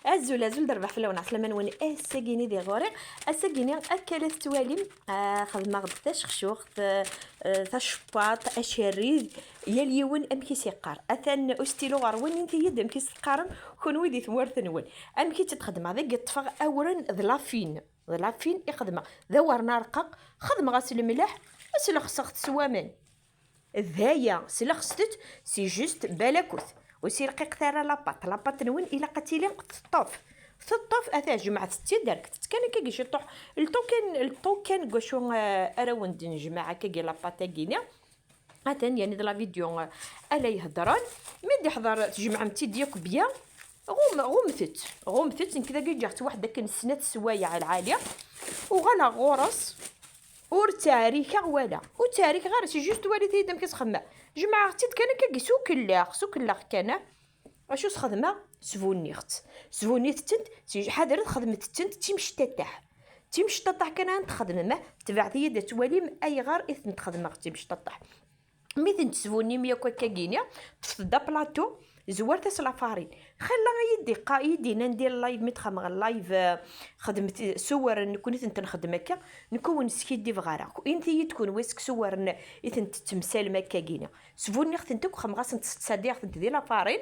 ازول دربح في اللون عسلامه نون اساكيني دي غوريق اساكيني اكلت تواليم خدمه غداش خشوخ تشباط اشريد يا اليون امكي سيقار اثن استيلو غروين انت يد امكي سقارن كون ويدي ثمورث نون امكي تتخدم هذاك الطفغ اورن ذلافين يخدمه ذورنا رقق خدمه غاسل الملاح اسلا خصخت سوامان ذايا سلا خصتت سي جوست بلاكوث وسي رقيق ثارا لاباط نون الى قتيلين تطوف اثا جمعة ستي دارك كان كي يشطح الطو كان كوشو اراوند جماعه كي لاباط كينيا اتن يعني لا فيديو الا يهضران ملي حضر تجمع متي ديك بيا غومثت كذا جات واحده كان سنات سوايع العاليه وغلا غورس اور تاريخ ولا وتاريخ غير سي جوست والدي دم كتخمم جماعه اختي كان كي سوك الله كان اشو خدمه سفونيخت تنت سي حاضر خدمت تنت تيمشطح كان تخدم ما تبعتي يد تواليم اي غير اثن تخدم تيمشطح ميثن تسفوني ميا كاكينيا تفدا بلاطو زوارت سلافارين خلا يدي قايدي ندير لايف متخمغ لايف خدمت صور نكون انت نخدم هكا نكون سكيدي فغارا انت تكون ويسك صور انت تمثال مكاكينيا سفوني اختنت خمغاس تصدي اختنت دي لافارين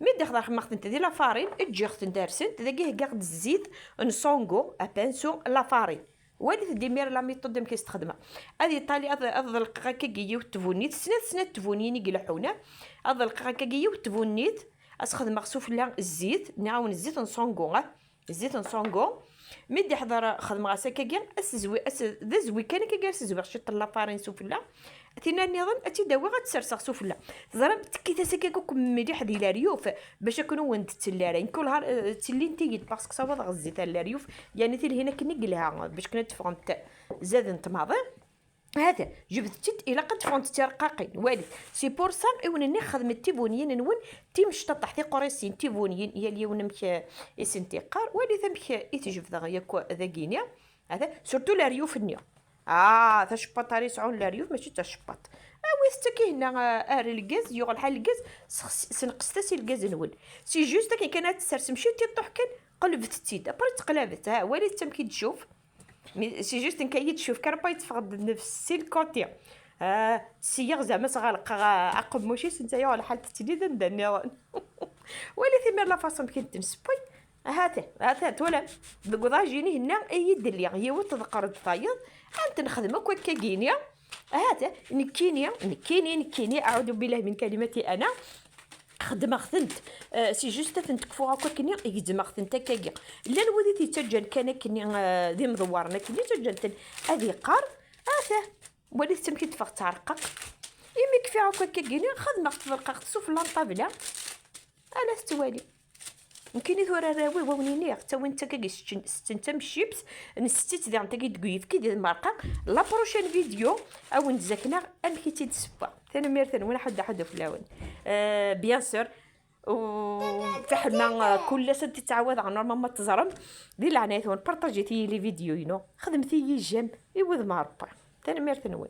مي دخل خمغت انت دي لافارين اجي اختن دارسنت داكيه كاع الزيت نصونغو ابانسو لافارين والد ديمير لا ميثود ديم كيستخدمها هذه طالي اضلق كاكيو تفونيت سنات تفونيني يقلحونا اضلق كاكيو تفونيت اسخدم مخصوف لا الزيت نعاون الزيت نصونغو مدي حضر خدم غاسا كاكيا ذا زوي كان كاكيا زوي شط لا فارين سوفلا ثينا نظن اتي داوي غتسرسخ سوفلا زرب كي تسكاكو مليح ديال الريوف باش يكونوا وند تلارين كل نهار تلين تيجي باسكو صواب غزيت الريوف يعني تي هنا كني قلها باش كنت فهمت زاد انت ماضي هذا جبت الى قد فهمت ترقاقين والي سي بور سا اونني خدمت تيبونيين نون تيمش تطحتي قريسين تيبونيين يا اليوم مك اسنتقار والي ثمك يتجف ذا ذاكينيا هذا سورتو الريوف النيا تشبط راه يسعون الريوف ماشي تشبط ويستكي هنا الغاز يغل حال الغاز سنقصتي الغاز نول سي جوست كي كانت تسرسم شي تيطيح كان قلبت تيدا برا تقلبت والي تمكي تشوف سي جوست نكايد تشوف كربا يتفقد نفس الكوتي سيغ زعما صغالق عقب موشي سنتايا على حال تتليد ندني ولي ثمر لا فاصون كنت نسبي هات ولا بقضا جيني هنا اي دلي هي وتذكر الطايض انت نخدمك وكاكينيا نكيني اعوذ بالله من كلمتي انا خدمه خدمت سي جوست تنتكفو هكا كني يخدم خدمت كاكيا لا نودي تيتسجل كان كني ذي مدورنا كني تسجلت هذه قار وليت تمكي تفق تعرقق يمي كفي هكا كاكيني خدمه تفرقق تسوف لانطابله انا استوالي يمكن ثورا راوي ونيني حتى وانت ستنتم الشيبس نستيت ذا انت كيدويف كي دير المرقه لا بروشين فيديو او نتزكنا انكي تيتسبا ثاني ميرثن وانا حد فلاون بيان سور وتحنا كل سنه تتعود على نورمال ما تزرم دير العنايه بارطاجيتي لي فيديو خدمتي جيم يوذ ماربا ثاني ميرثن